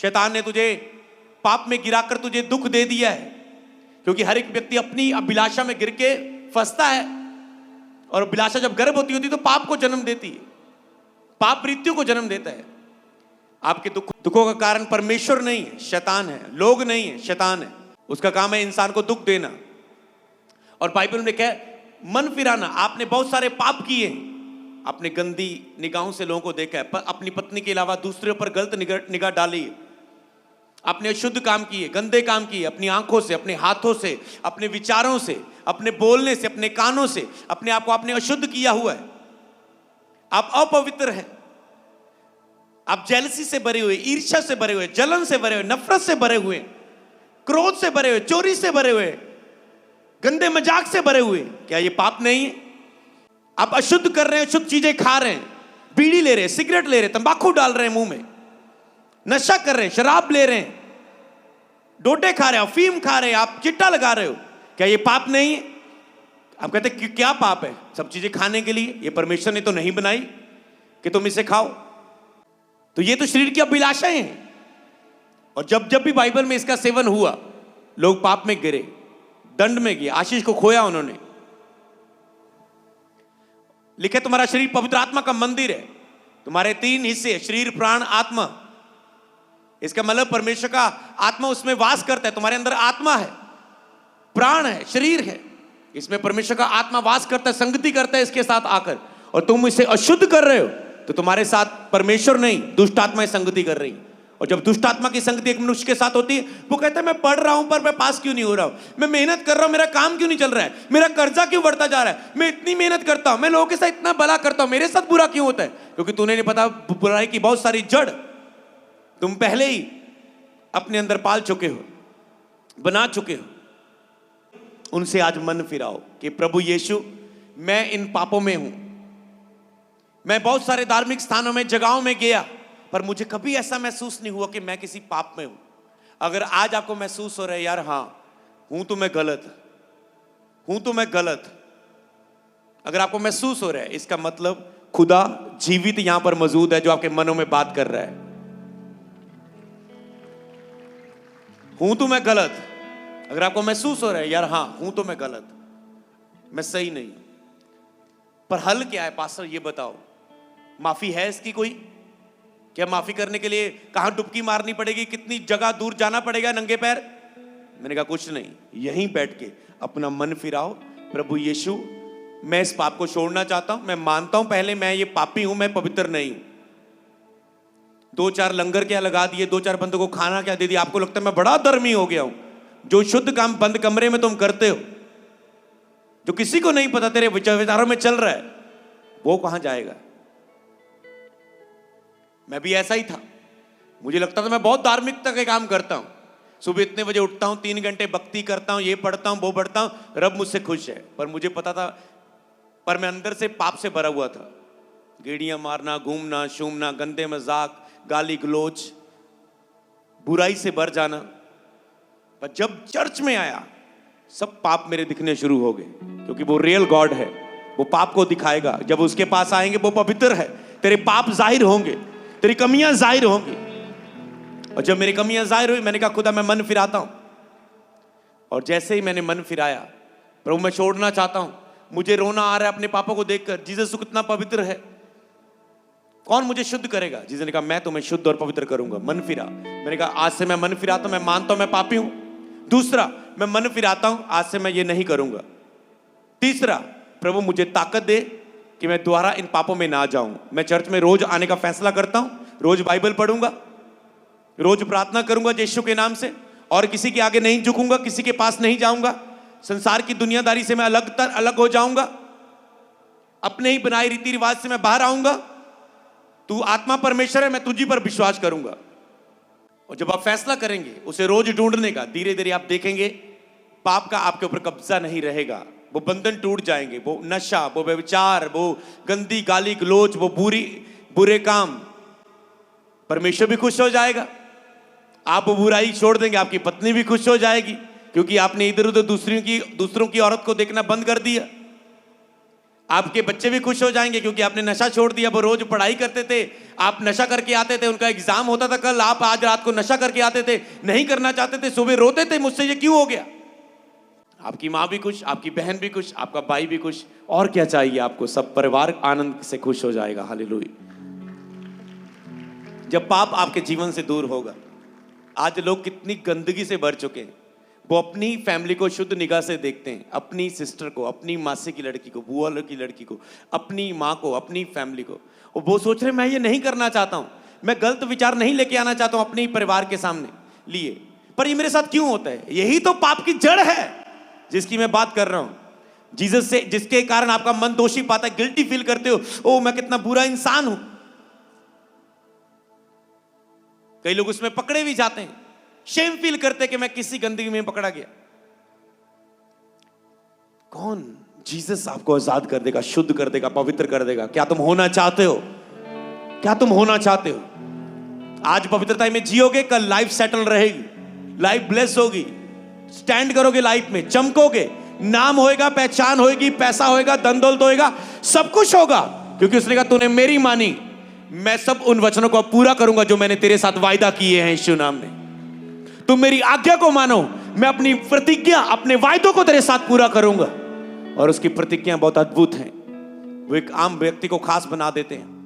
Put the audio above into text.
शैतान ने तुझे पाप में गिराकर तुझे दुख दे दिया है, क्योंकि हर एक व्यक्ति अपनी अभिलाषा में गिर के फंसता है, और अभिलाषा जब गर्भ होती है तो पाप को जन्म देती है, पाप मृत्यु को जन्म देता है। आपके दुखों का कारण परमेश्वर नहीं है, शैतान है, लोग नहीं है, शैतान है। उसका काम है इंसान को दुख देना। और बाइबल में क्या है? मन फिराना। आपने बहुत सारे पाप किए, आपने गंदी निगाहों से लोगों को देखा है, अपनी पत्नी के अलावा दूसरे पर गलत निगाह डाली है, आपने अशुद्ध काम किए, गंदे काम किए, अपनी आंखों से, अपने हाथों से, अपने विचारों से, अपने बोलने से, अपने कानों से अपने आप को आपने अशुद्ध किया हुआ है। आप अपवित्र हैं, आप जेलसी से भरे हुए, ईर्ष्या से भरे हुए, जलन से भरे हुए, नफरत से भरे हुए, क्रोध से भरे हुए, चोरी से भरे हुए, गंदे मजाक से भरे हुए। क्या ये पाप नहीं है? आप अशुद्ध कर रहे हैं, अशुद्ध चीजें खा रहे हैं, बीड़ी ले रहे हैं, सिगरेट ले रहे हैं, तंबाकू डाल रहे हैं मुंह में, नशा कर रहे हैं, शराब ले रहे हैं, डोडे खा रहे हैं, अफीम खा रहे हैं, आप चिट्टा लगा रहे हो। क्या ये पाप नहीं है? आप कहते हैं क्या पाप है? सब चीजें खाने के लिए, ये परमेश्वर ने तो नहीं बनाई कि तुम इसे खाओ। तो ये तो शरीर की अभिलाषाएं हैं। और जब जब भी बाइबल में इसका सेवन हुआ, लोग पाप में गिरे, दंड में गए, आशीष को खोया उन्होंने। लिखे तुम्हारा शरीर पवित्र आत्मा का मंदिर है, तुम्हारे 3 हिस्से, शरीर, प्राण, आत्मा। इसका मतलब परमेश्वर का आत्मा उसमें वास करता है। तुम्हारे अंदर आत्मा है, प्राण है, शरीर है, इसमें परमेश्वर का आत्मा वास करता है, संगति करता है इसके साथ आकर। और तुम इसे अशुद्ध कर रहे हो तो तुम्हारे साथ परमेश्वर नहीं, दुष्ट आत्माएं संगति कर रही। और जब दुष्ट आत्मा की संगति एक मनुष्य के साथ होती है, वो कहता है मैं पढ़ रहा हूं पर मैं पास क्यों नहीं हो रहा हूं, मैं मेहनत कर रहा हूं, मेरा काम क्यों नहीं चल रहा है, मेरा कर्जा क्यों बढ़ता जा रहा है, मैं इतनी मेहनत करता हूं, मैं लोगों के साथ इतना भला करता हूं, मेरे साथ बुरा क्यों होता है? क्योंकि तूने नहीं पता, बुराई की बहुत सारी जड़ तुम पहले ही अपने अंदर पाल चुके हो, बना चुके हो। उनसे आज मन फिराओ कि प्रभु यीशु, मैं इन पापों में हूं। मैं बहुत सारे धार्मिक स्थानों में, जगहों में गया, पर मुझे कभी ऐसा महसूस नहीं हुआ कि मैं किसी पाप में हूं। अगर आज आपको महसूस हो रहा है, यार हां हूं तो मैं गलत, हूं तो मैं गलत, अगर आपको महसूस हो रहा है, इसका मतलब खुदा जीवित यहां पर मौजूद है, जो आपके मनों में बात कर रहा है। हूं तो मैं गलत, अगर आपको महसूस हो रहा है, यार हां हूं तो मैं गलत, मैं सही नहीं, पर हल क्या है पास्टर, ये बताओ। माफी है इसकी कोई? क्या माफी करने के लिए कहां डुबकी मारनी पड़ेगी, कितनी जगह दूर जाना पड़ेगा नंगे पैर? मैंने कहा कुछ नहीं, यहीं बैठ के अपना मन फिराओ, प्रभु यीशु मैं इस पाप को छोड़ना चाहता हूं, मैं मानता हूं पहले मैं ये पापी हूं, मैं पवित्र नहीं हूं। 2-4 लंगर क्या लगा दिए, 2-4 बंदों को खाना क्या दे दिया, आपको लगता है मैं बड़ा धर्मी हो गया हूं। जो शुद्ध काम बंद कमरे में तुम करते हो, जो किसी को नहीं पता तेरे विचारों में चल रहा है, वो कहां जाएगा? मैं भी ऐसा ही था, मुझे लगता था मैं बहुत धार्मिकता के काम करता हूं, सुबह इतने बजे उठता हूं, 3 घंटे भक्ति करता हूं, ये पढ़ता हूं, वो पढ़ता हूं, रब मुझसे खुश है। पर मुझे पता था, पर मैं अंदर से पाप से भरा हुआ था। गेड़ियां मारना, घूमना, शूमना, गंदे मजाक, गाली गलोच, बुराई से भर जाना। पर जब चर्च में आया, सब पाप मेरे दिखने शुरू हो गए, क्योंकि वो रियल गॉड है, वो पाप को दिखाएगा। जब उसके पास आएंगे, वो पवित्र है, तेरे पाप जाहिर होंगे, तेरी कमियां जाहिर होंगी। और जब मेरी कमियां जाहिर हुई, मैंने कहा खुदा मैं मन फिराता हूं। और जैसे ही मैंने मन फिराया, प्रभु मैं छोड़ना चाहता हूं, मुझे रोना आ रहा है अपने पापों को देखकर, जीसस कितना पवित्र है, कौन मुझे शुद्ध करेगा? जीसस ने कहा मैं तुम्हें शुद्ध और पवित्र करूंगा, मन फिरा। मैंने कहा आज से मैं मन फिराता हूं, मैं मानता हूं मैं पापी हूं। दूसरा, मैं मन फिराता हूं, आज से मैं ये नहीं करूंगा। तीसरा, प्रभु मुझे ताकत दे कि मैं दोबारा इन पापों में ना जाऊं। मैं चर्च में रोज आने का फैसला करता हूं, रोज बाइबल पढ़ूंगा, रोज प्रार्थना करूंगा यीशु के नाम से, और किसी के आगे नहीं झुकूंगा, किसी के पास नहीं जाऊंगा, संसार की दुनियादारी से मैं अलग हो जाऊंगा, अपने ही बनाए रीति रिवाज से मैं बाहर आऊंगा। तू आत्मा परमेश्वर है, मैं तुझी पर विश्वास करूंगा। और जब आप फैसला करेंगे उसे रोज ढूंढने का, धीरे धीरे आप देखेंगे पाप का आपके ऊपर कब्जा नहीं रहेगा, वो बंधन टूट जाएंगे, वो नशा, वो व्यभिचार, वो गंदी गाली गलोच, वो बुरे काम, परमेश्वर भी खुश हो जाएगा। आप वो बुराई छोड़ देंगे, आपकी पत्नी भी खुश हो जाएगी, क्योंकि आपने इधर उधर दूसरों की औरत को देखना बंद कर दिया। आपके बच्चे भी खुश हो जाएंगे क्योंकि आपने नशा छोड़ दिया। वो रोज पढ़ाई करते थे, आप नशा करके आते थे, उनका एग्जाम होता था कल, आप आज रात को नशा करके आते थे, नहीं करना चाहते थे, सुबह रोते थे मुझसे ये क्यों हो गया। आपकी माँ भी खुश, आपकी बहन भी खुश, आपका भाई भी खुश, और क्या चाहिए आपको। सब परिवार आनंद से खुश हो जाएगा। हालेलुया। जब पाप आपके जीवन से दूर होगा। आज लोग कितनी गंदगी से भर चुके हैं। वो अपनी फैमिली को शुद्ध निगाह से देखते हैं, अपनी सिस्टर को, अपनी मासी की लड़की को, बुआ की लड़की को, अपनी माँ को, अपनी फैमिली को, और वो सोच रहे मैं ये नहीं करना चाहता हूं, मैं गलत विचार नहीं लेके आना चाहता हूं अपने परिवार के सामने लिए, पर ये मेरे साथ क्यों होता है। यही तो पाप की जड़ है जिसकी मैं बात कर रहा हूं। जीसस से, जिसके कारण आपका मन दोषी पाता है, गिल्टी फील करते हो, ओ मैं कितना बुरा इंसान हूं। कई लोग उसमें पकड़े भी जाते हैं, शेम फील करते कि मैं किसी गंदगी में पकड़ा गया। कौन? जीसस आपको आजाद कर देगा, शुद्ध कर देगा, पवित्र कर देगा। क्या तुम होना चाहते हो? क्या तुम होना चाहते हो? आज पवित्रता में जियोगे, कल लाइफ सेटल रहेगी, लाइफ ब्लेस होगी, स्टैंड करोगे लाइफ में, चमकोगे, नाम होएगा, पहचान होएगी, पैसा होएगा, धन दौलत होएगा, सब कुछ होगा, क्योंकि उसने कहा तूने मेरी मानी, मैं सब उन वचनों को पूरा करूंगा जो मैंने तेरे साथ वायदा किए हैं यीशु नाम में। तुम मेरी आज्ञा को मानो, मैं अपनी प्रतिज्ञा, अपने वायदों को तेरे साथ पूरा करूंगा। और उसकी प्रतिज्ञा बहुत अद्भुत है, वो एक आम व्यक्ति को खास बना देते हैं।